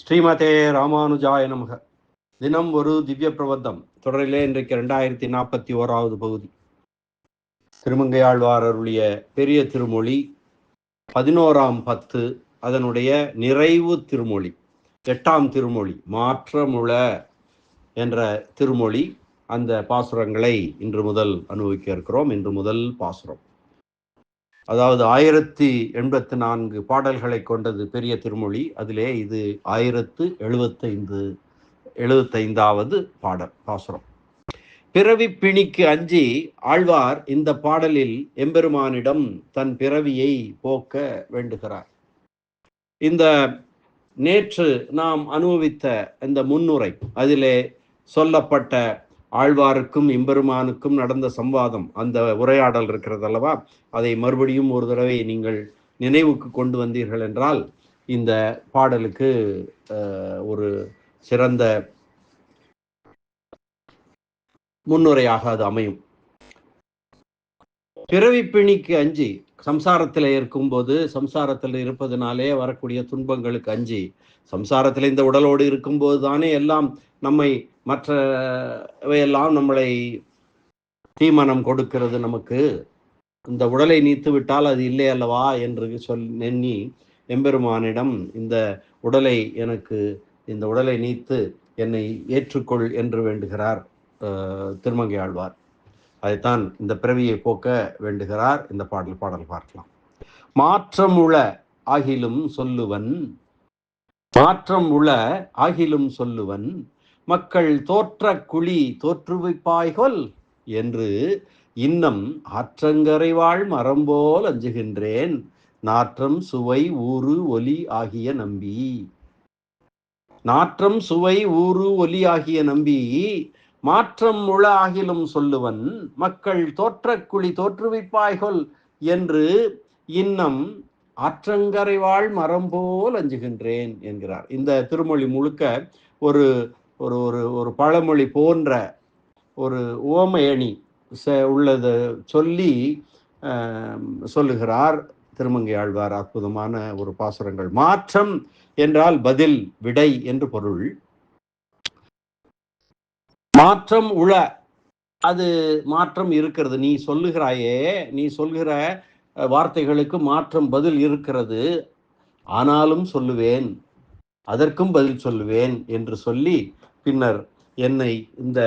ஸ்ரீமதே ராமானுஜாய நமக. தினம் ஒரு திவ்ய பிரபந்தம் தொடரிலே இன்றைக்கு 2041வது பகுதி. திருமங்கையாழ்வார் அருளிய பெரிய திருமொழி 11ஆம் பத்து, அதனுடைய நிறைவு திருமொழி 8ஆம் திருமொழி மாற்றமுள என்ற திருமொழி. அந்த பாசுரங்களை இன்று முதல் அனுபவிக்க இருக்கிறோம். இன்று முதல் பாசுரம், அதாவது 1084 பாடல்களை கொண்டது பெரிய திருமொழி. அதிலே இது 1075வது பாசுரம். பிறவி பிணிக்கு அஞ்சி ஆழ்வார் இந்த பாடலில் எம்பெருமானிடம் தன் பிறவியை போக்க வேண்டுகிறார். இந்த நேற்று நாம் அனுபவித்த இந்த முன்னுரை, அதிலே சொல்லப்பட்ட ஆழ்வாருக்கும் எம்பெருமானுக்கும் நடந்த சம்வாதம், அந்த உரையாடல் இருக்கிறது அல்லவா, அதை மறுபடியும் ஒரு தடவை நீங்கள் நினைவுக்கு கொண்டு வந்தீர்கள் என்றால் இந்த பாடலுக்கு ஒரு சிறந்த முன்னுரையாக அது அமையும். பிறவி பிணிக்கு அஞ்சி, சம்சாரத்தில் இருக்கும்போது, சம்சாரத்தில் இருப்பதனாலே வரக்கூடிய துன்பங்களுக்கு அஞ்சி, சம்சாரத்தில் இந்த உடலோடு இருக்கும்போது தானே எல்லாம் நம்மை மற்றவையெல்லாம் நம்மளை தீமனம் கொடுக்கிறது. நமக்கு இந்த உடலை நீத்து விட்டால் அது இல்லை அல்லவா என்று எண்ணி எம்பெருமானிடம் இந்த உடலை நீத்து என்னை ஏற்றுக்கொள் என்று வேண்டுகிறார் திருமங்கை ஆழ்வார். அதைத்தான் இந்த பிறவியை போக்க வேண்டுகிறார். இந்த பாடல் பார்க்கலாம். மாற்றமுள ஆகிலும் சொல்லுவன், மாற்றம் உள ஆகிலும் சொல்லுவன், மக்கள் தோற்ற குழி தோற்றுவிப்பாய்கொல் என்று இன்னம் ஆற்றங்கரைவாழ் மரம்போல் அஞ்சுகின்றேன், நாற்றம் சுவை ஊறு ஒலி ஆகிய நம்பி. நாற்றம் சுவை ஊறு ஒலி ஆகிய நம்பி, மாற்றம் உள ஆகிலும் சொல்லுவன், மக்கள் தோற்ற குழி தோற்றுவிப்பாய்கொல் என்று இன்னம் ஆற்றங்கரைவாழ் மரம்போல் அஞ்சுகின்றேன் என்கிறார். இந்த திருமொழி முழுக்க ஒரு ஒரு ஒரு பழமொழி போன்ற ஒரு உவமையணி உள்ளது சொல்லி சொல்லுகிறார் திருமங்கை ஆழ்வார். அற்புதமான ஒரு பாசுரங்கள். மாற்றம் என்றால் பதில், விடை என்று பொருள். மாற்றம் உள, அது மாற்றம் இருக்கிறது. நீ சொல்லுகிறாயே, நீ சொல்கிற வார்த்தைகளுக்கு மாற்றம் பதில் இருக்கிறது, ஆனாலும் சொல்லுவேன், அதற்கும் பதில் சொல்லுவேன் என்று சொல்லி பின்னர் என்னை இந்த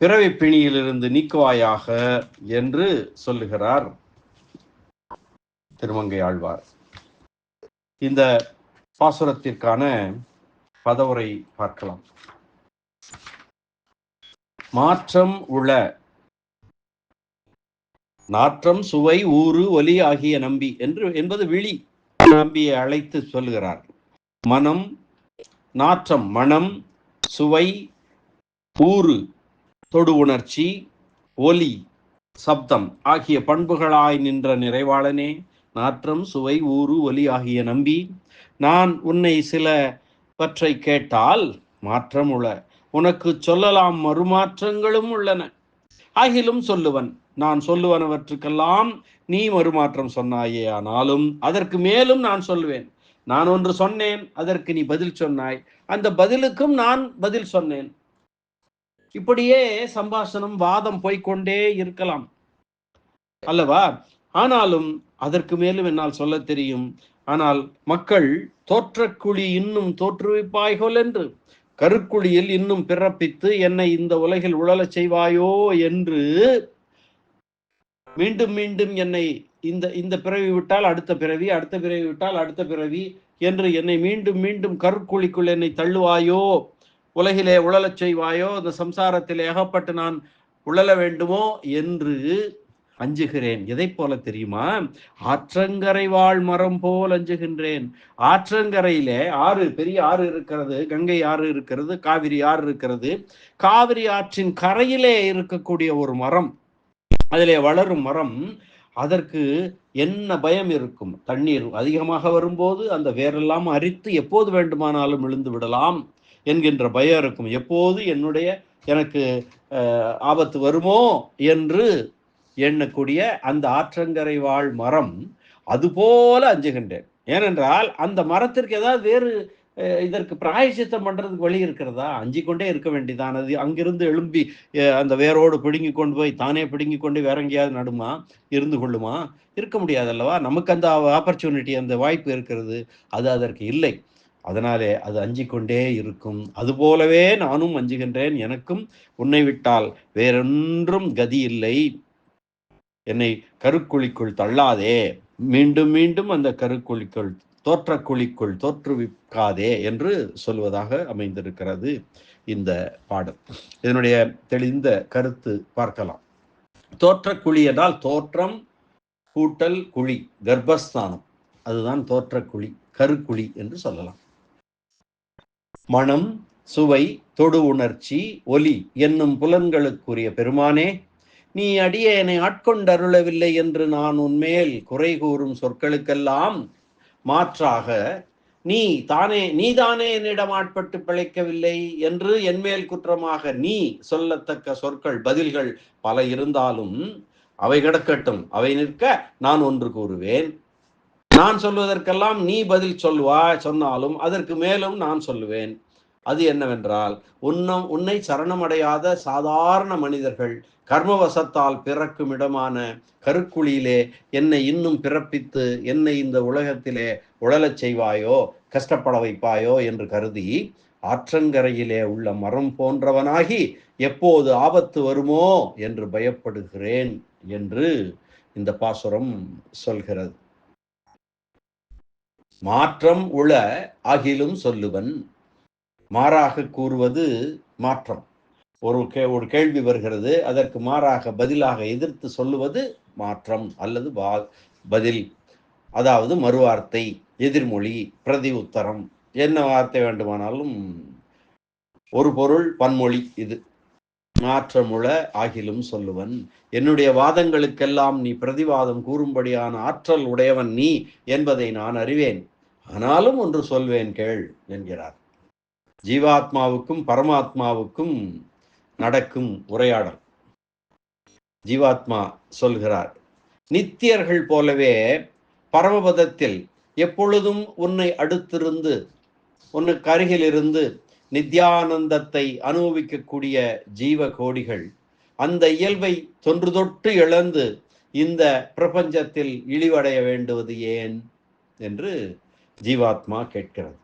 பிறவி பிணியிலிருந்து நீக்குவாயாக என்று சொல்லுகிறார் திருமங்கை ஆழ்வார். இந்த பாசுரத்திற்கான பதவுரை பார்க்கலாம். மாற்றம் உள, நாற்றம் சுவை ஊறு ஒலி ஆகிய நம்பி என்பது விழி. நம்பியை அழைத்து சொல்லுகிறார். மனம், நாற்றம் மனம், சுவை, ஊறு தொடு உணர்ச்சி, ஒலி சப்தம் ஆகிய பண்புகளாய் நின்ற நிறைவாளனே, நாற்றம் சுவை ஊறு ஒலி ஆகிய நம்பி, நான் உன்னை சிலவற்றை கேட்டால் மாற்றம் உள, உனக்கு சொல்லலாம் மறுமாற்றங்களும் உள்ளன, ஆகிலும் சொல்லுவன், நான் சொல்லுவனவற்றுக்கெல்லாம் நீ மறுமாற்றம் சொன்னாயே, ஆனாலும் அதற்கு மேலும் நான் சொல்லுவேன். நான் ஒன்று சொன்னேன், அதற்கு நீ பதில் சொன்னாய், அந்த பதிலுக்கும் நான் பதில் சொன்னேன். இப்படியே சம்பாஷணம், வாதம் போய்கொண்டே இருக்கலாம் அல்லவா? ஆனாலும் அதற்கு மேலும் என்னால் சொல்ல தெரியும். ஆனால் மக்கள் தோற்றக்குழி இன்னும் தோற்றுவிப்பாய்கொல் என்று, கருக்குழியில் இன்னும் பிறப்பித்து என்னை இந்த உலகில் உழலச் செய்வாயோ என்று மீண்டும் மீண்டும் என்னை இந்த பிறவி விட்டால் அடுத்த பிறவி, அடுத்த பிறவி விட்டால் அடுத்த பிறவி என்று என்னை மீண்டும் மீண்டும் கருக்குழிக்குள் என்னை தள்ளுவாயோ, உலகிலே உழலச் செய்வாயோ, இந்த சம்சாரத்தில் ஏகப்பட்டு நான் உழல வேண்டுமோ என்று அஞ்சுகிறேன். எதை போல தெரியுமா? ஆற்றங்கரை வாழ் மரம் போல் அஞ்சுகின்றேன். ஆற்றங்கரையிலே ஆறு, பெரிய ஆறு இருக்கிறது, கங்கை ஆறு இருக்கிறது, காவிரி ஆறு இருக்கிறது. காவிரி ஆற்றின் கரையிலே இருக்கக்கூடிய ஒரு மரம், அதிலே வளரும் மரம், அதற்கு என்ன பயம் இருக்கும்? தண்ணீர் அதிகமாக வரும்போது அந்த வேரெல்லாம் அரித்து எப்போது வேண்டுமானாலும் விழுந்து விடலாம் என்கின்ற பயம் இருக்கும். எப்போது எனக்கு ஆபத்து வருமோ என்று எண்ணக்கூடிய அந்த ஆற்றங்கரை வாழ் மரம், அதுபோல அஞ்சுகின்றேன். ஏனென்றால் அந்த மரத்திற்கு ஏதாவது வேறு இதற்கு பிராயசித்தம் பண்றதுக்கு வழி இருக்கிறதா? அஞ்சிக் கொண்டே இருக்க வேண்டியதான். அது அங்கிருந்து எழும்பி அந்த வேரோடு பிடுங்கி கொண்டு போய் தானே பிடுங்கி கொண்டு வேற எங்கேயாவது நடுமா? இருந்து கொள்ளுமா? இருக்க முடியாது அல்லவா? நமக்கு அந்த ஆப்பர்ச்சுனிட்டி, அந்த வாய்ப்பு இருக்கிறது. அது அதற்கு இல்லை. அதனாலே அது அஞ்சிக் கொண்டே இருக்கும். அதுபோலவே நானும் அஞ்சுகின்றேன். எனக்கும் உன்னை விட்டால் வேறொன்றும் கதி இல்லை. என்னை கருக்குழிக்குள் தள்ளாதே. மீண்டும் மீண்டும் அந்த கருக்குழிக்குள் தோற்றக்குழிக்குள் தோற்றுவிக்காதே என்று சொல்வதாக அமைந்திருக்கிறது இந்த பாடல். இதனுடைய தெளிந்த கருத்து பார்க்கலாம். தோற்றக்குழி என்றால் தோற்றம் கூட்டல் குழி, கர்ப்பஸ்தானம், அதுதான் தோற்றக்குழி, கருக்குழி என்று சொல்லலாம். மனம், சுவை, தொடு உணர்ச்சி, ஒலி என்னும் புலன்களுக்குரிய பெருமானே, நீ அடியேனை ஆட்கொண்டருளவில்லை என்று நான் உன்மேல் குறை கூறும் சொற்களுக்கெல்லாம் மாற்றாக நீதானே என்னிடம் ஆட்பட்டு பிழைக்கவில்லை என்று என்மேல் குற்றமாக நீ சொல்லத்தக்க சொற்கள், பதில்கள் பல இருந்தாலும் அவை கிடக்கட்டும். அவை நிற்க நான் ஒன்று கூறுவேன். நான் சொல்வதற்கெல்லாம் நீ பதில் சொன்னாலும் அதற்கு மேலும் நான் சொல்லுவேன். அது என்னவென்றால், உன்னை சரணமடையாத சாதாரண மனிதர்கள் கர்மவசத்தால் பிறக்கும் இடமான கருக்குழியிலே என்னை இன்னும் பிறப்பித்து என்னை இந்த உலகத்திலே உழலச் செய்வாயோ, கஷ்டப்பட வைப்பாயோ என்று கருதி ஆற்றங்கரையிலே உள்ள மரம் போன்றவனாகி எப்போது ஆபத்து வருமோ என்று பயப்படுகிறேன் என்று இந்த பாசுரம் சொல்கிறது. மாற்றம் உள ஆகிலும் சொல்லுவன். மாறாக கூறுவது மாற்றம். ஒரு கேள்வி வருகிறது, அதற்கு மாறாக பதிலாக எதிர்த்து சொல்லுவது மாற்றம் அல்லது பதில், அதாவது மறுவார்த்தை, எதிர்மொழி, பிரதி உத்தரம், என்ன வார்த்தை வேண்டுமானாலும் ஒரு பொருள் பன்மொழி. இது மாற்றமுள ஆகிலும் சொல்லுவன். என்னுடைய வாதங்களுக்கெல்லாம் நீ பிரதிவாதம் கூறும்படியான ஆற்றல் உடையவன் நீ என்பதை நான் அறிவேன். ஆனாலும் ஒன்று சொல்வேன் கேள் என்கிறார். ஜீவாத்மாவுக்கும் பரமாத்மாவுக்கும் நடக்கும் உரையாடல். ஜீவாத்மா சொல்கிறார், நித்தியர்கள் போலவே பரமபதத்தில் எப்பொழுதும் உன்னை அடுத்திருந்து உனக்கு அருகில் இருந்து நித்யானந்தத்தை அனுபவிக்கக்கூடிய ஜீவ கோடிகள் அந்த இயல்பை தொன்று தொட்டு இழந்து இந்த பிரபஞ்சத்தில் இழிவடைய வேண்டுவது ஏன் என்று ஜீவாத்மா கேட்கிறது.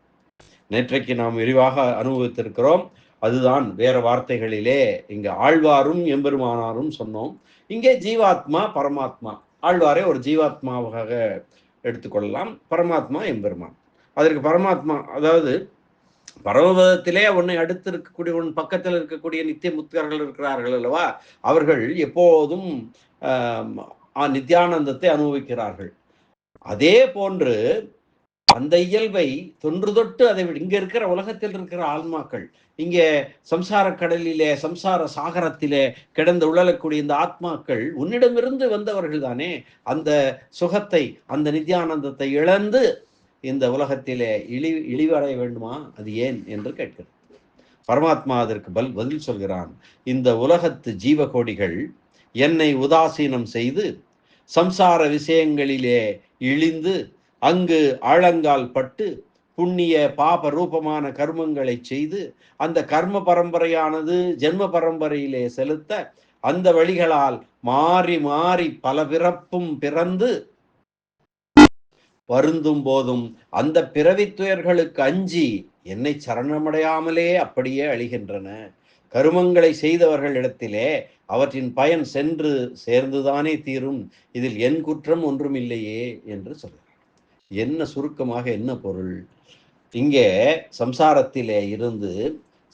நேற்றைக்கு நாம் விரிவாக அனுபவித்திருக்கிறோம். அதுதான் வேற வார்த்தைகளிலே இங்க ஆழ்வாரும் எம்பெருமானாரும் சொன்னோம். இங்கே ஜீவாத்மா பரமாத்மா. ஆழ்வாரை ஒரு ஜீவாத்மாவாக எடுத்துக்கொள்ளலாம், பரமாத்மா எம்பெருமான். அதற்கு பரமாத்மா, அதாவது பரமபதத்திலே உன்னை அடுத்து இருக்கக்கூடிய உன் பக்கத்தில் இருக்கக்கூடிய நித்திய முத்திகர்கள் இருக்கிறார்கள் அல்லவா, அவர்கள் எப்போதும் நித்யானந்தத்தை அனுபவிக்கிறார்கள். அதே போன்று அந்த இயல்பை தொன்று தொட்டு அதை இங்க இருக்கிற உலகத்தில் இருக்கிற ஆன்மாக்கள், இங்கே சம்சார கடலிலே சம்சார சாகரத்திலே கிடந்து உழலக்கூடிய இந்த ஆத்மாக்கள் உன்னிடமிருந்து வந்தவர்கள் தானே. அந்த சுகத்தை, அந்த நித்யானந்தத்தை இழந்து இந்த உலகத்திலே இழிவடைய வேண்டுமா? அது ஏன் என்று கேட்கிறது. பரமாத்மா அதற்கு பதில் சொல்கிறான். இந்த உலகத்து ஜீவகோடிகள் என்னை உதாசீனம் செய்து சம்சார விஷயங்களிலே இழிந்து அங்கு ஆழங்கால் பட்டு புண்ணிய பாப ரூபமான கர்மங்களை செய்து அந்த கர்ம பரம்பரையானது ஜென்ம பரம்பரையிலே செலுத்த அந்த வழிகளால் மாறி மாறி பல பிறப்பும் பிறந்து வருந்தும் போதும் அந்த பிறவித்துயர்களுக்கு அஞ்சி என்னை சரணமடையாமலே அப்படியே அழிகின்றன. கருமங்களை செய்தவர்களிடத்திலே அவற்றின் பயன் சென்று சேர்ந்துதானே தீரும். இதில் என் குற்றம் ஒன்றும் இல்லையே என்று சொல்கிறார். என்ன சுருக்கமாக என்ன பொருள்? இங்கே சம்சாரத்திலே இருந்து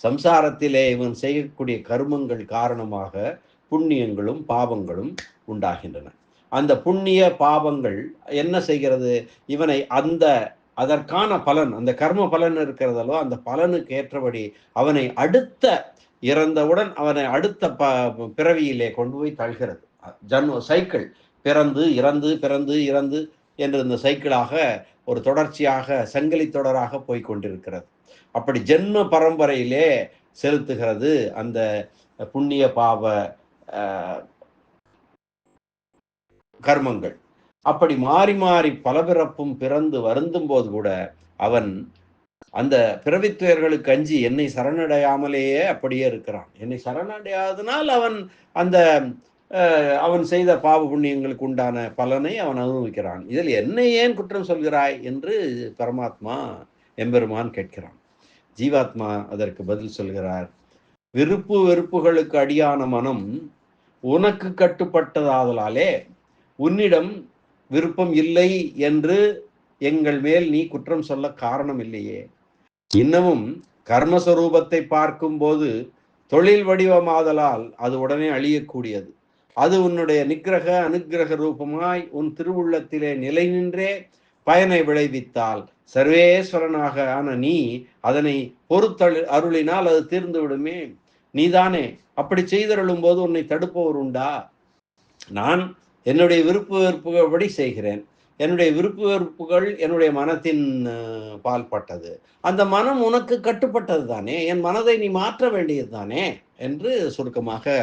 சம்சாரத்திலே இவன் செய்யக்கூடிய கருமங்கள் காரணமாக புண்ணியங்களும் பாவங்களும் உண்டாகின்றன. அந்த புண்ணிய பாவங்கள் என்ன செய்கிறது? இவனை அதற்கான பலன், அந்த கர்ம பலன் இருக்கிறதோ அந்த பலனுக்கு ஏற்றபடி அவனை அடுத்த இறந்தவுடன் அவனை அடுத்த பிறவியிலே கொண்டு போய் தள்ளுகிறது. சைக்கிள், பிறந்து இறந்து பிறந்து இறந்து என்று இந்த சைக்கிளாக ஒரு தொடர்ச்சியாக சங்கிலி தொடராக போய்கொண்டிருக்கிறது. அப்படி ஜென்ம பரம்பரையிலே செலுத்துகிறது அந்த புண்ணிய பாவ கர்மங்கள். அப்படி மாறி மாறி பல பிறப்பும் பிறந்து வருந்தும் போது கூட அவன் அந்த பிறவித்துயர்களுக்கு அஞ்சி என்னை சரணடையாமலேயே அப்படியே இருக்கிறான். என்னை சரணடையாதனால் அவன் அந்த அவன் செய்த பாவ புண்ணியங்களுக்கு உண்டான பலனை அவன் அனுபவிக்கிறான். இதில் என்னை ஏன் குற்றம் சொல்கிறாய் என்று பரமாத்மா எம்பெருமான் கேட்கிறான். ஜீவாத்மா அதற்கு பதில் சொல்கிறார், விருப்பு வெறுப்புகளுக்கு அடியான மனம் உனக்கு கட்டுப்பட்டதாதலாலே உன்னிடம் விருப்பம் இல்லை என்று எங்கள் மேல் நீ குற்றம் சொல்ல காரணம் இல்லையே. இன்னமும் கர்மஸ்வரூபத்தை பார்க்கும் போது தொழில் வடிவமாதலால் அது உடனே அழியக்கூடியது. அது உன்னுடைய நிக்கிரக அனுக்கிரக ரூபமாய் உன் திருவுள்ளத்திலே நிலை நின்றே பயனை விளைவித்தால் சர்வேஸ்வரனாக ஆன நீ அதனை பொறுத்தல் அருளினால் அது தீர்ந்து விடுமே. நீதானே அப்படி செய்தருளும் போது உன்னை தடுப்பவர் உண்டா? நான் என்னுடைய விருப்பு வெறுப்புபடி செய்கிறேன். என்னுடைய விருப்பு வெறுப்புகள் என்னுடைய மனத்தின் பால்பட்டது. அந்த மனம் உனக்கு கட்டுப்பட்டது தானே, என் மனதை நீ மாற்ற வேண்டியது தானே என்று சுருக்கமாக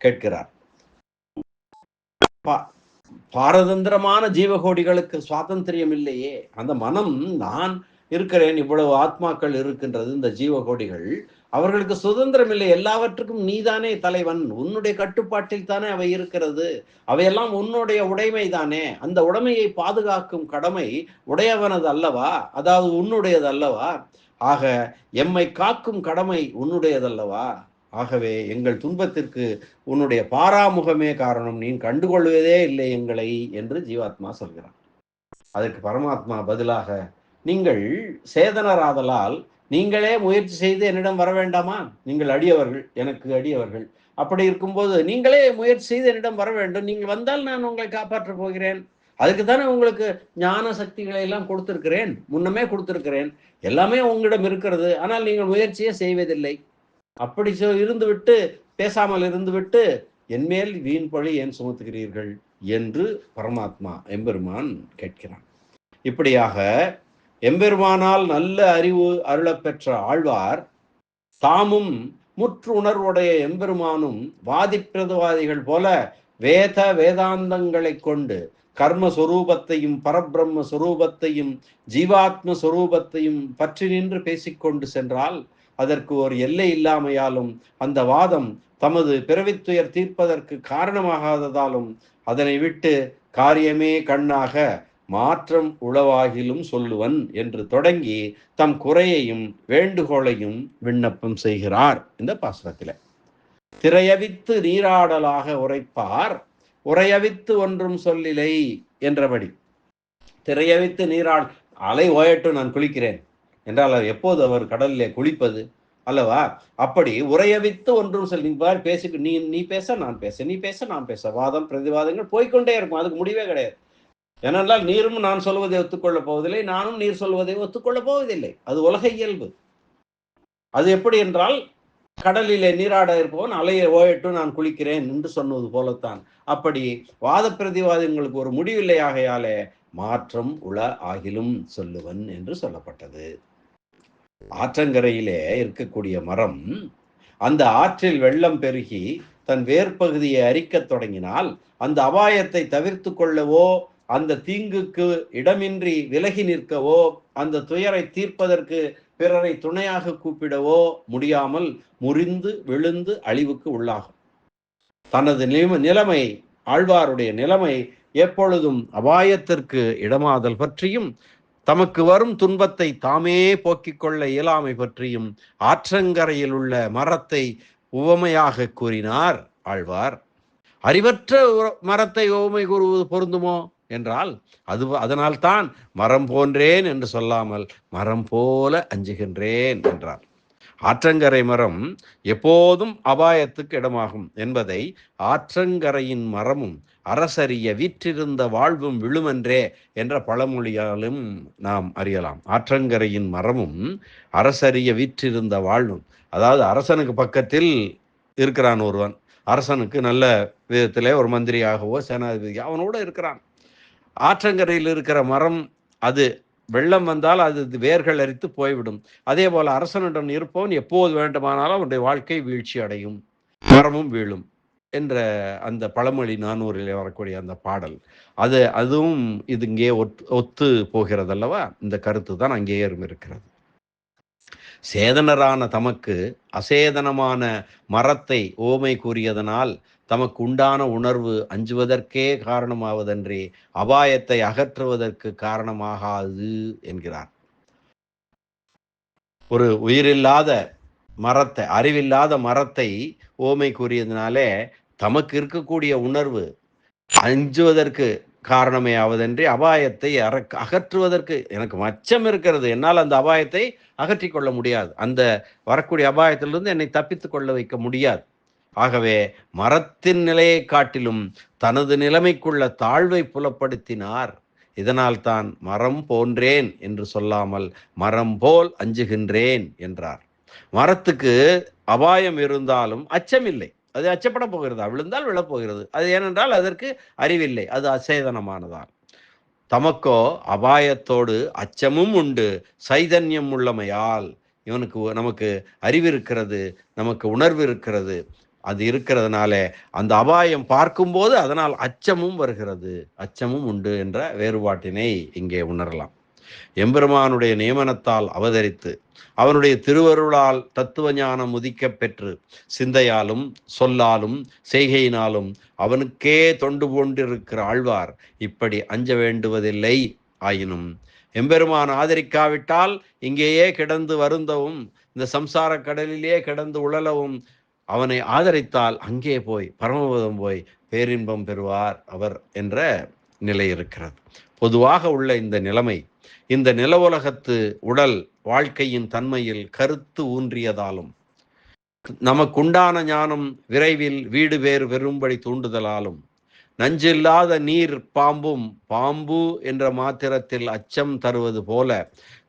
கேட்கிறார். பாரதந்திரமான ஜீவகோடிகளுக்கு சுவாதந்திரியம் இல்லையே. அந்த மனம், நான் இருக்கிறேன், இவ்வளவு ஆத்மாக்கள் இருக்கின்றது, இந்த ஜீவகோடிகள், அவர்களுக்கு சுதந்திரம் இல்லை. எல்லாவற்றுக்கும் நீதானே தலைவன், உன்னுடைய கட்டுப்பாட்டில் தானே அவை இருக்கிறது, அவையெல்லாம் உன்னுடைய உடைமை தானே. அந்த உடைமையை பாதுகாக்கும் கடமை உடையவனது அல்லவா, அதாவது உன்னுடையது அல்லவா. ஆக எம்மை காக்கும் கடமை உன்னுடையதல்லவா. ஆகவே எங்கள் துன்பத்திற்கு உன்னுடைய பாராமுகமே காரணம், நீ கண்டுகொள்வதே இல்லை எங்களை என்று ஜீவாத்மா சொல்கிறான். அதற்கு பரமாத்மா பதிலாக, நீங்கள் சேதனராதலால் நீங்களே முயற்சி செய்து என்னிடம் வர வேண்டாமா? நீங்கள் அடியவர்கள், எனக்கு அடியவர்கள். அப்படி இருக்கும்போது நீங்களே முயற்சி செய்து என்னிடம் வர வேண்டும். நீங்கள் வந்தால் நான் உங்களை காப்பாற்றப் போகிறேன். அதுக்கு தானே உங்களுக்கு ஞான சக்திகளை எல்லாம் கொடுத்திருக்கிறேன், முன்னமே கொடுத்திருக்கிறேன். எல்லாமே உங்களிடம் இருக்கிறது, ஆனால் நீங்கள் முயற்சியே செய்வதில்லை. அப்படி இருந்துவிட்டு, பேசாமல் இருந்துவிட்டு என்மேல் வீண் பழி ஏன் சுமத்துகிறீர்கள் என்று பரமாத்மா எம்பெருமான் கேட்கிறான். இப்படியாக எம்பெருமானால் நல்ல அறிவு அருளப்பெற்ற ஆழ்வார் தாமும் முற்று உணர்வுடைய எம்பெருமானும் வாதிப்பிரதவாதிகள் போல வேதாந்தங்களை கொண்டு கர்மஸ்வரூபத்தையும் பரபிரம்ம ஸ்வரூபத்தையும் ஜீவாத்ம ஸ்வரூபத்தையும் பற்றி நின்று பேசிக்கொண்டு சென்றால் அதற்கு ஒரு எல்லை இல்லாமையாலும் அந்த வாதம் தமது பிறவித்துயர் தீர்ப்பதற்கு காரணமாகாததாலும் அதனை விட்டு காரியமே கண்ணாக மாற்றம் உளவாகிலும் சொல்லுவன் என்று தொடங்கி தம் குறையையும் வேண்டுகோளையும் விண்ணப்பம் செய்கிறார். இந்த பாசுரத்தில திரையவித்து நீராடலாக உரைப்பார் உரையவித்து ஒன்றும் சொல்லிலை என்றபடி, திரையவித்து நீராட, அலை ஓயட்டும் நான் குளிக்கிறேன் என்றால் எப்போது அவர் கடலிலே குளிப்பது அல்லவா? அப்படி உரையவித்து ஒன்றும் சொல்லி பேசிக்கு, நீ பேச நான் பேச, நீ பேச நான் பேச, வாதம் பிரதிவாதங்கள் போய்கொண்டே இருக்கும். அதுக்கு முடிவே கிடையாது. ஏனென்றால் நீரும் நான் சொல்வதை ஒத்துக்கொள்ளப் போவதில்லை, நானும் நீர் சொல்வதை ஒத்துக்கொள்ளப் போவதில்லை. அது உலக இயல்பு. அது எப்படி என்றால், கடலிலே நீராட இருப்பவன் அலையை ஓயட்டும் நான் குளிக்கிறேன் என்று சொன்னது போலத்தான். அப்படி வாத பிரதிவாதங்களுக்கு ஒரு முடிவில்லை. ஆகையாலே மாற்றம் உள ஆகிலும் சொல்லுவன் என்று சொல்லப்பட்டது. ஆற்றங்கரையிலே இருக்கக்கூடிய மரம் அந்த ஆற்றில் வெள்ளம் பெருகி தன் வேர்பகுதியை அரிக்கத் தொடங்கினால் அந்த அபாயத்தை தவிர்த்து கொள்ளவோ, அந்த தீங்குக்கு இடமின்றி விலகி நிற்கவோ, அந்த துயரை தீர்ப்பதற்கு பிறரை துணையாக கூப்பிடவோ முடியாமல் முறிந்து விழுந்து அழிவுக்கு உள்ளாகும். தனது நிலைமை, ஆழ்வாருடைய நிலைமை எப்பொழுதும் அபாயத்திற்கு இடமாதல் பற்றியும் தமக்கு வரும் துன்பத்தை தாமே போக்கிக் கொள்ள இயலாமை பற்றியும் ஆற்றங்கரையில் உள்ள மரத்தை உவமையாக கூறினார் ஆழ்வார். அறிவற்ற மரத்தை உவமை கூறுவது பொருந்துமோ என்றால் அதனால்தான் மரம் போன்றேன் என்று சொல்லாமல் மரம் போல அஞ்சுகின்றேன் என்றார். ஆற்றங்கரை மரம் எப்போதும் அபாயத்துக்கு இடமாகும் என்பதை ஆற்றங்கரையின் மரமும் அரசறிய வீற்றிருந்த வாழ்வும் விழுமென்றே என்ற பழமொழியாலும் நாம் அறியலாம். ஆற்றங்கரையின் மரமும் அரசறிய வீற்றிருந்த வாழ்வும், அதாவது அரசனுக்கு பக்கத்தில் இருக்கிறான் ஒருவன், அரசனுக்கு நல்ல விதத்திலே ஒரு மந்திரியாகவோ சேனாதிபதி அவனோட இருக்கிறான். ஆற்றங்கரையில் இருக்கிற மரம், அது வெள்ளம் வந்தால் அது வேர்கள் அரித்து போய்விடும். அதே போல அரசனுடன் இருப்பவன் எப்போது வேண்டுமானாலும் அவனுடைய வாழ்க்கை வீழ்ச்சி அடையும், மரமும் வீழும். என்ற அந்த பழமொழி 400 வரக்கூடிய அந்த பாடல், அதுவும் இது இங்கே ஒத்து போகிறது அல்லவா? இந்த கருத்து தான் அங்கேயும் இருக்கிறது. சேதனரான தமக்கு அசேதனமான மரத்தை ஓமை கூறியதனால் தமக்கு உண்டான உணர்வு அஞ்சுவதற்கே காரணமாவதன்றி அபாயத்தை அகற்றுவதற்கு காரணமாகாது என்கிறார். ஒரு உயிரில்லாத மரத்தை, அறிவில்லாத மரத்தை ஓமை கூறியதுனாலே தமக்கு இருக்கக்கூடிய உணர்வு அஞ்சுவதற்கு காரணமே ஆவதன்றி அபாயத்தை அகற்றுவதற்கு எனக்கு மச்சம் இருக்கிறது, என்னால் அந்த அபாயத்தை அகற்றி கொள்ள முடியாது, அந்த வரக்கூடிய அபாயத்திலிருந்து என்னை தப்பித்து கொள்ள வைக்க முடியாது. ஆகவே மரத்தின் நிலையை காட்டிலும் தனது நிலைமைக்குள்ள தாழ்வை புலப்படுத்தினார். இதனால் தான் மரம் போன்றேன் என்று சொல்லாமல் மரம் போல் அஞ்சுகின்றேன் என்றார். மரத்துக்கு அபாயம் இருந்தாலும் அச்சமில்லை, அது அச்சப்பட போகிறதா? விழுந்தால் விழப்போகிறது. அது ஏனென்றால் அதற்கு அறிவில்லை, அது அசேதனமானதான். தமக்கோ அபாயத்தோடு அச்சமும் உண்டு, சைதன்யம் உள்ளமையால். நமக்கு அறிவு இருக்கிறது, நமக்கு உணர்வு இருக்கிறது. அது இருக்கிறதுனால அந்த அபாயம் பார்க்கும்போது அதனால் அச்சமும் வருகிறது, அச்சமும் உண்டு என்ற வேறுபாட்டினை இங்கே உணரலாம். எம்பெருமானுடைய நியமனத்தால் அவதரித்து அவனுடைய திருவருளால் தத்துவ ஞானம் உதிக்க பெற்று சிந்தையாலும் சொல்லாலும் செய்கையினாலும் அவனுக்கே தொண்டு கொண்டிருக்கிற ஆழ்வார் இப்படி அஞ்ச வேண்டுவதில்லை. ஆயினும் எம்பெருமான் ஆதரிக்காவிட்டால் இங்கேயே கிடந்து வருந்தவும், இந்த சம்சார கடலிலே கிடந்து உழலவும், அவனை ஆதரித்தால் அங்கே போய் பரமபதம் போய் பேரின்பம் பெறுவார் அவர் என்ற நிலை இருக்கிறது. பொதுவாக உள்ள இந்த நிலைமை இந்த நில உலகத்து உடல் வாழ்க்கையின் தன்மையில் கருத்து ஊன்றியதாலும் நமக்குண்டான ஞானம் விரைவில் வீடு வேறு பெறும்படி தூண்டுதலாலும் நஞ்சில்லாத நீர் பாம்பு என்ற மாத்திரத்தில் அச்சம் தருவது போல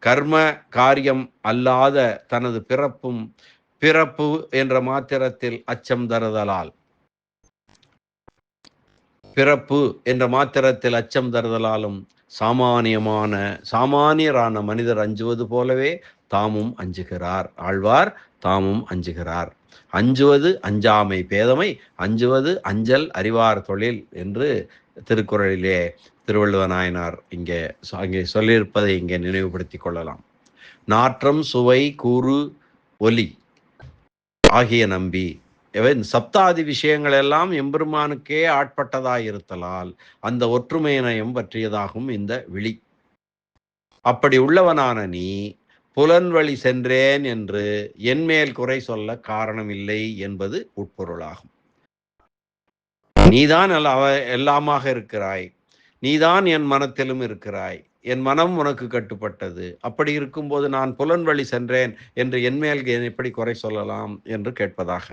கர்ம காரியம் அல்லாத தனது பிறப்பு என்ற மாத்திரத்தில் அச்சம் தருதலால் சாமானியரான மனிதர் அஞ்சுவது போலவே தாமும் அஞ்சுகிறார். ஆழ்வார் தாமும் அஞ்சுகிறார். அஞ்சுவது அஞ்சாமை பேதமை, அஞ்சுவது அஞ்சல் அறிவார் தொழில் என்று திருக்குறளிலே திருவள்ளுவ நாயனார் இங்கே சொல்லியிருப்பதை இங்கே நினைவுபடுத்திக் கொள்ளலாம். நாற்றம், சுவை, கூறு, ஒலி ஆகிய நம்பி சப்தாதி விஷயங்கள் எல்லாம் எம்பெருமானுக்கே ஆட்பட்டதாயிருத்தலால் அந்த ஒற்றுமையினயம் பற்றியதாகும் இந்த விழி. அப்படி உள்ளவனான நீ புலன்வழி சென்றேன் என்று என்மேல் குறை சொல்ல காரணமில்லை என்பது உட்பொருளாகும். நீதான் எல்லாமாக இருக்கிறாய், நீதான் என் மனத்திலும் இருக்கிறாய், என் மனம் உனக்கு கட்டுப்பட்டது. அப்படி இருக்கும்போது நான் புலன்வழி சென்றேன் என்று என்மேல் எப்படி குறை சொல்லலாம் என்று கேட்பதாக.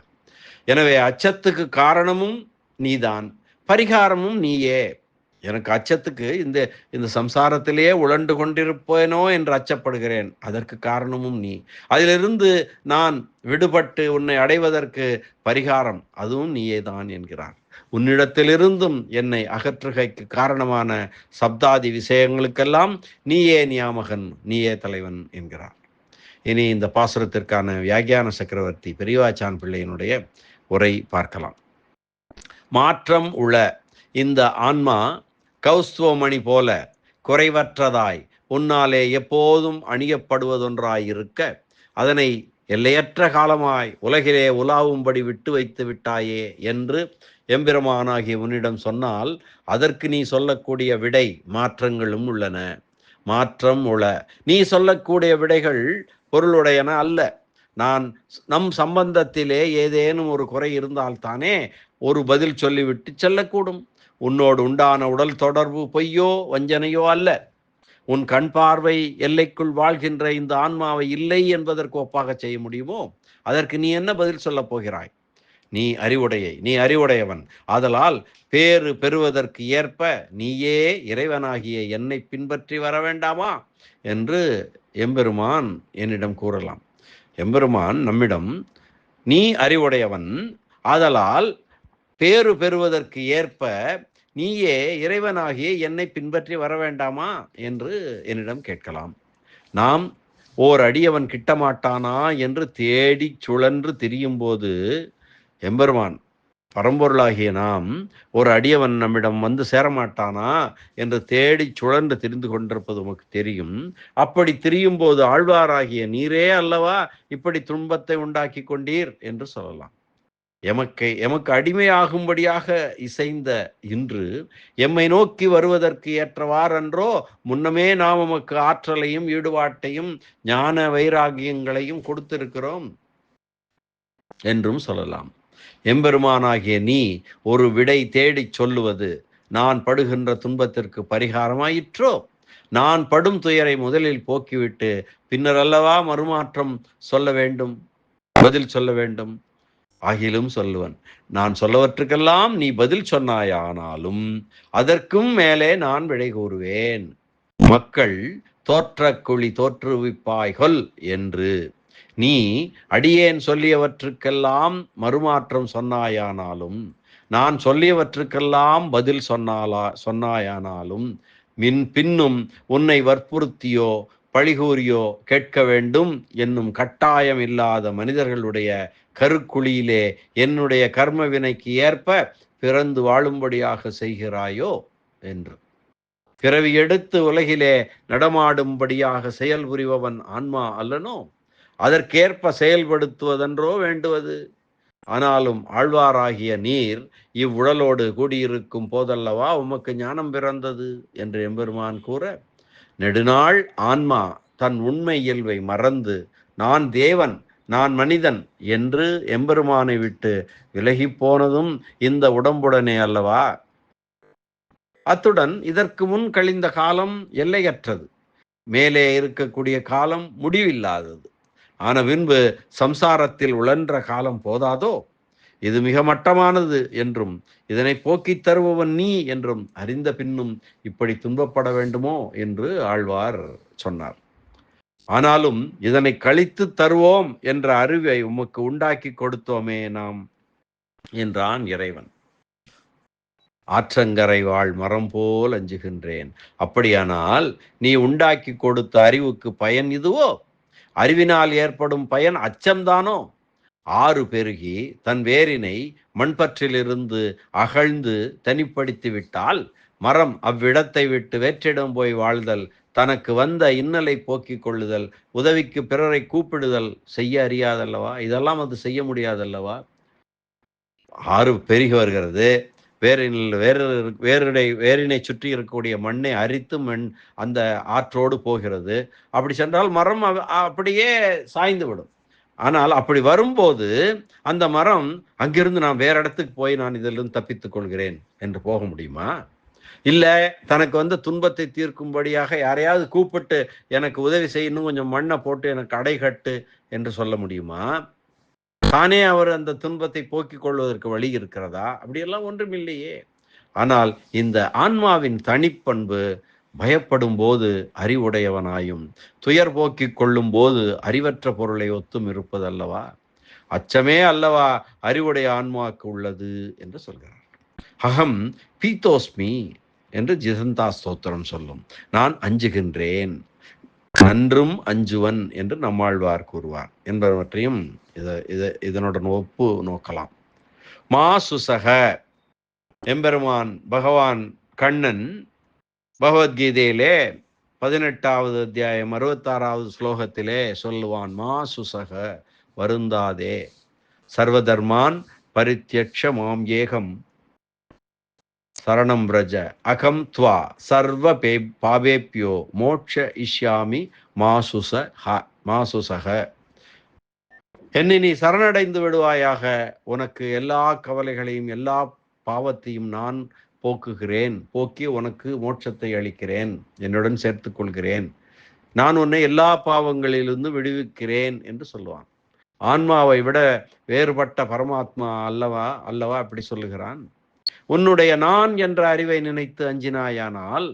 எனவே அச்சத்துக்கு காரணமும் நீதான், பரிகாரமும் நீயே. எனக்கு அச்சத்துக்கு இந்த சம்சாரத்திலேயே உழண்டு கொண்டிருப்பேனோ என்று அச்சப்படுகிறேன், அதற்கு காரணமும் நீ. அதிலிருந்து நான் விடுபட்டு உன்னை அடைவதற்கு பரிகாரம் அதுவும் நீயே தான் என்கிறார். உன்னிடத்திலிருந்தும் என்னை அகற்றுகைக்கு காரணமான சப்தாதி விஷயங்களுக்கெல்லாம் நீயே நியாமகன், நீயே தலைவன் என்கிறார். இனி இந்த பாசுரத்திற்கான வியாக்கியான சக்கரவர்த்தி பெரியவாச்சான் பிள்ளையினுடைய உரை பார்க்கலாம். மாற்றம் உள இந்த ஆன்மா கௌஸ்துவமணி போல குறைவற்றதாய் உன்னாலே எப்போதும் அணியப்படுவதொன்றாயிருக்க அதனை எல்லையற்ற காலமாய் உலகிலே உலாவும்படி விட்டு வைத்து விட்டாயே என்று எம்பெருமானாகிய உன்னிடம் சொன்னால் அதற்கு நீ சொல்லக்கூடிய விடை மாற்றங்களும் உள்ளன. மாற்றம் உள நீ சொல்லக்கூடிய விடைகள் பொருளுடையன அல்ல. நம் சம்பந்தத்திலே ஏதேனும் ஒரு குறை இருந்தால் தானே ஒரு பதில் சொல்லிவிட்டு செல்லக்கூடும். உன்னோடு உண்டான உடல் தொடர்பு பொய்யோ வஞ்சனையோ அல்ல. உன் கண் பார்வை எல்லைக்குள் வாழ்கின்ற இந்த ஆன்மாவை இல்லை என்பதற்கு ஒப்பாக செய்ய முடியுமோ? அதற்கு நீ என்ன பதில் சொல்ல போகிறாய்? நீ அறிவுடையவன். ஆதலால் பேறு பெறுவதற்கு ஏற்ப நீயே இறைவனாகிய என்னை பின்பற்றி வர வேண்டாமா என்று எம்பெருமான் என்னிடம் கூறலாம். எம்பெருமான் நம்மிடம் நீ அறிவுடையவன், ஆதலால் பேறு பெறுவதற்கு ஏற்ப நீயே இறைவனாகிய என்னை பின்பற்றி வர வேண்டாமா என்று என்னிடம் கேட்கலாம். நாம் ஓர் அடியவன் கிட்டமாட்டானா என்று தேடி சுழன்று திரியும் போது எம்பெருமான் பரம்பொருளாகிய நாம் ஒரு அடியவன் நம்மிடம் வந்து சேரமாட்டானா என்று தேடி சுழன்று திரிந்து கொண்டிருப்பது உமக்கு தெரியும். அப்படி திரியும் போது ஆழ்வாராகிய நீரே அல்லவா இப்படி துன்பத்தை உண்டாக்கி கொண்டீர் என்று சொல்லலாம். எமக்கு அடிமையாகும்படியாக இசைந்த இன்று எம்மை நோக்கி வருவதற்கு ஏற்றவாறன்றோ முன்னமே நாம் உமக்கு ஆற்றலையும் ஈடுபாட்டையும் ஞான வைராகியங்களையும் கொடுத்திருக்கிறோம் என்றும் சொல்லலாம். எம்பெருமானாகிய நீ ஒரு விடை தேடிச் சொல்லுவது நான் படுகின்ற துன்பத்திற்கு பரிகாரமாயிற்றோ? நான் படும் துயரை முதலில் போக்கிவிட்டு பின்னர் அல்லவா மறுமாற்றம் சொல்ல வேண்டும், பதில் சொல்ல வேண்டும். ஆகிலும் சொல்லுவன், நான் சொல்லவற்றுக்கெல்லாம் நீ பதில் சொன்னாயானாலும் அதற்கும் மேலே நான் விடை கூறுவேன். மக்கள் தோற்ற குழி தோற்றுவிப்பாய்கொல் என்று நீ அடியேன் சொல்லியவற்றுக்கெல்லாம் மறுமாற்றம் சொன்னாயானாலும் நான் சொல்லியவற்றுக்கெல்லாம் பதில் சொன்னாயானாலும் பின்னும் உன்னை வற்புறுத்தியோ பழிகூறியோ கேட்க வேண்டும் என்னும் கட்டாயம் இல்லாத மனிதர்களுடைய கருக்குழியிலே என்னுடைய கர்ம வினைக்கு ஏற்ப பிறந்து வாழும்படியாக செய்கிறாயோ என்று. பிறவி எடுத்து உலகிலே நடமாடும்படியாக செயல் புரிபவன் ஆன்மா அல்லனோ? அதற்கேற்ப செயல்படுத்துவதென்றோ வேண்டுவது. ஆனாலும் ஆழ்வாராகிய நீர் இவ்வுடலோடு கூடியிருக்கும் போதல்லவா உமக்கு ஞானம் பிறந்தது என்று எம்பெருமான் கூற, நெடுநாள் ஆன்மா தன் உண்மை இயல்பை மறந்து நான் தேவன் நான் மனிதன் என்று எம்பெருமானை விட்டு விலகி போனதும் இந்த உடம்புடனே அல்லவா? அத்துடன் இதற்கு முன் கழிந்த காலம் எல்லையற்றது, மேலே இருக்கக்கூடிய காலம் முடிவில்லாதது. ஆன பின்பு சம்சாரத்தில் உழன்ற காலம் போதாதோ? இது மிக மட்டமானது என்றும் இதனை போக்கித் தருபவன் நீ என்றும் அறிந்த பின்னும் இப்படி துன்பப்பட வேண்டுமோ என்று ஆழ்வார் சொன்னார். ஆனாலும் இதனை கழித்து தருவோம் என்ற அறிவை உமக்கு உண்டாக்கி கொடுத்தோமே நாம் என்றான் இறைவன். ஆற்றங்கரை வாழ் மரம் போல் அஞ்சுகின்றேன். அப்படியானால் நீ உண்டாக்கி கொடுத்த அறிவுக்கு பயன் இதுவோ? அறிவினால் ஏற்படும் பயன் அச்சம்தானோ? ஆறு பெருகி தன் வேரினை மண்பற்றிலிருந்து அகழ்ந்து தனிப்படுத்தி விட்டால் மரம் அவ்விடத்தை விட்டு வேற்றிடம் போய் வாழ்தல், தனக்கு வந்த இன்னலை போக்கிக் கொள்ளுதல், உதவிக்கு பிறரை கூப்பிடுதல் செய்ய அறியாதல்லவா? இதெல்லாம் அது செய்ய முடியாதல்லவா? ஆறு பெருகி வருகிறது, வேரினை சுற்றி இருக்கக்கூடிய மண்ணை அரித்து அந்த ஆற்றோடு போகிறது. அப்படி சென்றால் மரம் அப்படியே சாய்ந்து விடும். ஆனால் அப்படி வரும்போது அந்த மரம் அங்கிருந்து நான் வேற இடத்துக்கு போய் நான் இதிலிருந்து தப்பித்துக் கொள்கிறேன் என்று போக முடியுமா? இல்ல தனக்கு வந்து துன்பத்தை தீர்க்கும்படியாக யாரையாவது கூப்பிட்டு எனக்கு உதவி செய்யணும், கொஞ்சம் மண்ணை போட்டு எனக்கு அடை கட்டு என்று சொல்ல முடியுமா? தானே அவர் அந்த துன்பத்தை போக்கிக் கொள்வதற்கு வழி இருக்கிறதா? அப்படியெல்லாம் ஒன்றும் இல்லையே. ஆனால் இந்த ஆன்மாவின் தனிப்பண்பு பயப்படும் போது அறிவுடையவனாயும் துயர் போக்கிக் கொள்ளும் போது அறிவற்ற பொருளை ஒத்தும் இருப்பதல்லவா? அச்சமே அல்லவா அறிவுடைய ஆன்மாவுக்கு உள்ளது என்று சொல்கிறார். அகம் பீதோஸ்மி என்று ஜிதந்தா ஸ்தோத்திரம் சொல்லும். நான் அஞ்சுகின்றேன், நன்றும் அஞ்சுவன் என்று நம்மாழ்வார் கூறுவார் என்பவற்றையும் இதனுடன் ஒப்பு நோக்கலாம். மாசுசக எம்பெருமான் பகவான் கண்ணன் பகவத்கீதையிலே 18வது அத்தியாயம் 66வது ஸ்லோகத்திலே சொல்லுவான், மாசுசக வருந்தாதே, சர்வதர்மான் பரித்யக்ஷ மாம் ஏகம் சரணம் பிரஜ அகம் துவா சர்வ பாபேப்யோ மோட்ச இஷ்யாமி மாசுசக. என்னை நீ சரணடைந்து விடுவாயாக, உனக்கு எல்லா கவலைகளையும் எல்லா பாவத்தையும் நான் போக்குகிறேன், போக்கி உனக்கு மோட்சத்தை அளிக்கிறேன், என்னுடன் சேர்த்துக் கொள்கிறேன், நான் உன்னை எல்லா பாவங்களிலிருந்து விடுவிக்கிறேன் என்று சொல்லுவான். ஆன்மாவை விட வேறுபட்ட பரமாத்மா அல்லவா அப்படி சொல்லுகிறான். உன்னுடைய நான் என்ற அறிவை நினைத்து அஞ்சினாயானால்,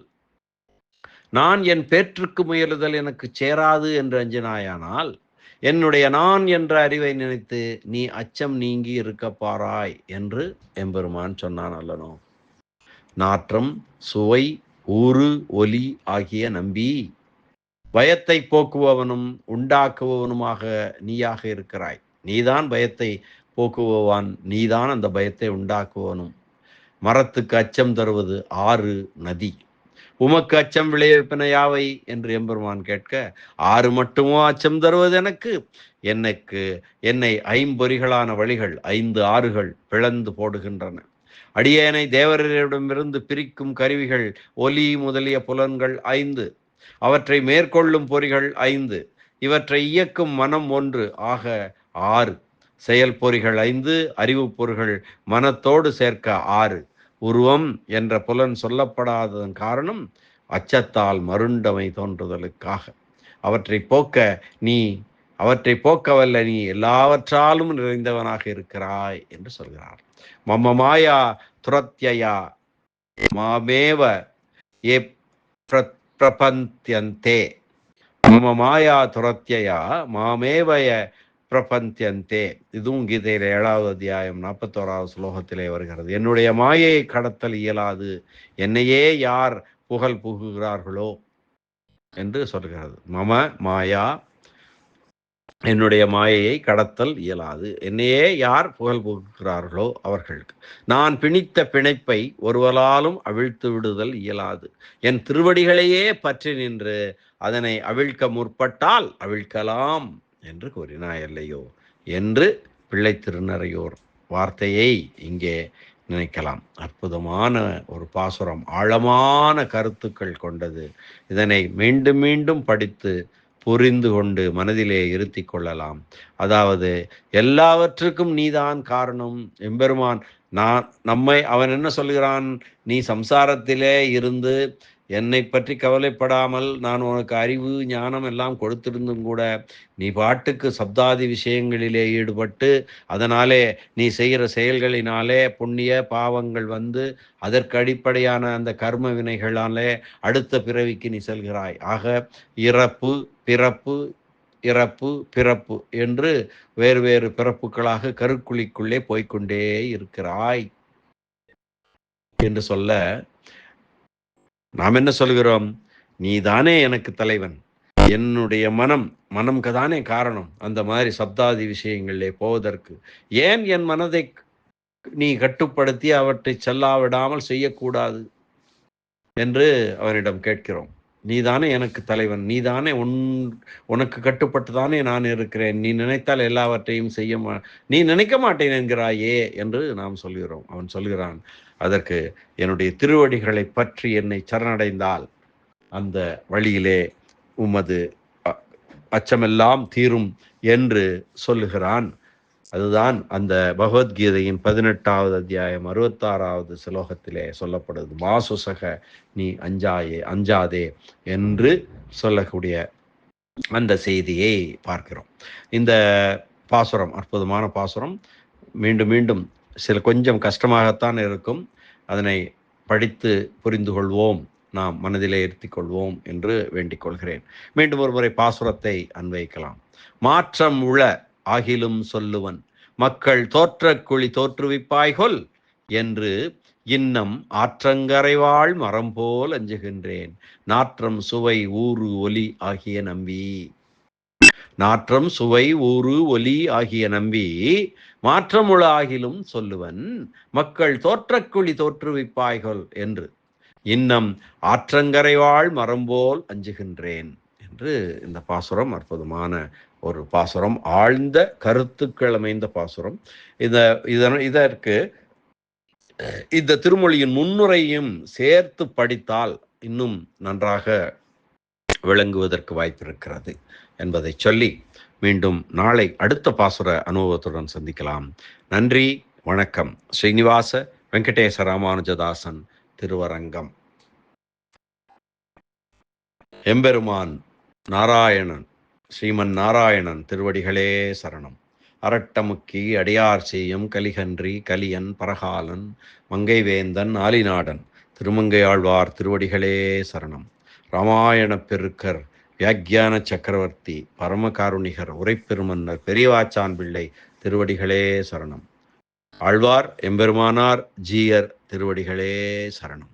நான் என் பேற்றுக்கு முயலுதல் எனக்கு சேராது என்று அஞ்சினாயானால், என்னுடைய நான் என்ற அறிவை நினைத்து நீ அச்சம் நீங்கி இருக்க பாராய் என்று எம்பெருமான் சொன்னான் அல்லனோ. நாற்றம் சுவை ஊறு ஒலி ஆகிய நம்பி பயத்தை போக்குபவனும் உண்டாக்குபவனுமாக நீயாக இருக்கிறாய். நீதான் பயத்தை போக்குவான், நீதான் அந்த பயத்தை உண்டாக்குவனும். மரத்துக்கு அச்சம் தருவது ஆறு நதி, உமக்கு அச்சம் விளைவிப்பன யாவை என்று எம்பெருமான் கேட்க, ஆறு மட்டுமோ அச்சம் தருவது எனக்கு? என்னை ஐம்பொறிகளான வழிகள் 5 ஆறுகள் பிளந்து போடுகின்றன. அடியேனை தேவரிடமிருந்து பிரிக்கும் கருவிகள் ஒலி முதலிய புலன்கள் 5, அவற்றை மேற்கொள்ளும் பொறிகள் 5, இவற்றை இயக்கும் மனம் 1 ஆக 6, செயல் பொறிகள் 5, அறிவு பொறிகள் மனத்தோடு சேர்க்க 6. உருவம் என்ற புலன் சொல்லப்படாததன் காரணம் அச்சத்தால் மருண்டமை தோன்றுதலுக்காக. அவற்றை போக்கவல்ல நீ எல்லாவற்றாலும் நிறைந்தவனாக இருக்கிறாய் என்று சொல்கிறார். மம மாயா துரத்யயா மாமேவ ஏ பிரபந்தியந்தே, மம மாயா துரத்யயா மாமேவய பிரபந்தியந்தே. இதுவும் கீதையில 7வது அத்தியாயம் 41வது ஸ்லோகத்திலே வருகிறது. என்னுடைய மாயையை கடத்தல் இயலாது, என்னையே யார் புகழ் புகுகிறார்களோ என்று சொல்கிறது. மம மாயா, என்னுடைய மாயையை கடத்தல் இயலாது, என்னையே யார் புகழ் புகுகிறார்களோ அவர்களுக்கு. நான் பிணித்த பிணைப்பை ஒருவராலும் அவிழ்த்து விடுதல் இயலாது. என் திருவடிகளையே பற்றி நின்று அதனை அவிழ்க்க முற்பட்டால் அவிழ்க்கலாம் என்று கூறினாயல்லையோ என்று பிள்ளை திருநறையோர் வார்த்தையை இங்கே நினைக்கலாம். அற்புதமான ஒரு பாசுரம், ஆழமான கருத்துக்கள் கொண்டது. இதனை மீண்டும் மீண்டும் படித்து புரிந்து கொண்டு மனதிலே இருத்தி கொள்ளலாம். அதாவது எல்லாவற்றுக்கும் நீதான் காரணம் எம்பெருமான். அவன் என்ன சொல்கிறான்? நீ சம்சாரத்திலே இருந்து என்னை பற்றி கவலைப்படாமல் நான் உனக்கு அறிவு ஞானம் எல்லாம் கொடுத்திருந்தும் கூட நீ பாட்டுக்கு சப்தாதி விஷயங்களிலே ஈடுபட்டு அதனாலே நீ செய்கிற செயல்களினாலே புண்ணிய பாவங்கள் வந்து அதற்கு அடிப்படையான அந்த கர்ம வினைகளாலே அடுத்த பிறவிக்கு நீ செல்கிறாய். ஆக இறப்பு பிறப்பு இறப்பு பிறப்பு என்று வேறு வேறு பிறப்புகளாக கருக்குழிக்குள்ளே போய்கொண்டே இருக்கிறாய் என்று சொல்ல, நாம் என்ன சொல்கிறோம்? நீ தானே எனக்கு தலைவன், என்னுடைய மனம்க்கு தானே காரணம் அந்த மாதிரி சப்தாதி விஷயங்களிலே போவதற்கு. ஏன் என் மனதை நீ கட்டுப்படுத்தி அவற்றை செல்லாவிடாமல் செய்யக்கூடாது என்று அவனிடம் கேட்கிறோம். நீதானே எனக்கு தலைவன், நீதானே உனக்கு கட்டுப்பட்டு தானே நான் இருக்கிறேன், நீ நினைத்தால் எல்லாவற்றையும் நீ நினைக்க மாட்டேன் என்கிறாயே என்று நாம் சொல்கிறோம். அவன் சொல்கிறான், அதற்கு என்னுடைய திருவடிகளை பற்றி என்னை சரணடைந்தால் அந்த வழியிலே உமது அச்சமெல்லாம் தீரும் என்று சொல்லுகிறான். அதுதான் அந்த பகவத்கீதையின் 18வது அத்தியாயம் 66வது ஸ்லோகத்திலே சொல்லப்படுது. மாசுசக நீ அஞ்சாதே என்று சொல்லக்கூடிய அந்த செய்தியை பார்க்கிறோம். இந்த பாசுரம் அற்புதமான பாசுரம். மீண்டும் மீண்டும் கொஞ்சம் கஷ்டமாகத்தான் இருக்கும். அதனை படித்து புரிந்து கொள்வோம், நாம் மனதிலே இருத்திக் கொள்வோம் என்று வேண்டிக் கொள்கிறேன். மீண்டும் ஒரு முறை பாசுரத்தை அன்வைக்கலாம். மாற்றம் உள ஆகிலும் சொல்லுவன், மக்கள் தோற்றக்குழி தோற்றுவிப்பாய்கொல் என்று இன்னம் ஆற்றங்கரைவாழ் மரம் போல் அஞ்சுகின்றேன். நாற்றம் சுவை ஊறு ஒலி ஆகிய நம்பி, நாற்றம் சுவை ஊறு ஒலி ஆகிய நம்பி மாற்றமுள ஆகிலும் சொல்லுவன், மக்கள் தோற்றக்குழி தோற்றுவிப்பாய்கொல் என்று இன்னம் ஆற்றங்கரைவாழ் மரம் போல் அஞ்சுகின்றேன் என்று இந்த பாசுரம் அற்புதமான ஒரு பாசுரம், ஆழ்ந்த கருத்துக்கள் அமைந்த பாசுரம். இதற்கு இந்த திருமொழியின் முன்னுரையும் சேர்த்து படித்தால் இன்னும் நன்றாக விளங்குவதற்கு வாய்ப்பிருக்கிறது என்பதை சொல்லி மீண்டும் நாளை அடுத்த பாசுர அனுபவத்துடன் சந்திக்கலாம். நன்றி, வணக்கம். ஸ்ரீனிவாச வெங்கடேச ராமானுஜதாசன், திருவரங்கம். எம்பெருமான் நாராயணன், ஸ்ரீமன் நாராயணன் திருவடிகளே சரணம். அரட்டமுக்கி அடியார் செய்யும் கலிகன்றி கலியன் பரகாலன் மங்கைவேந்தன் ஆலிநாடன் திருமங்கையாழ்வார் திருவடிகளே சரணம். ராமாயண பெருக்கர் வியாக்கியான சக்கரவர்த்தி பரமகாருணிகர் உரைப்பெருமன்னர் பெரியவாச்சான் பிள்ளை திருவடிகளே சரணம். ஆழ்வார் எம்பெருமானார் ஜீயர் திருவடிகளே சரணம்.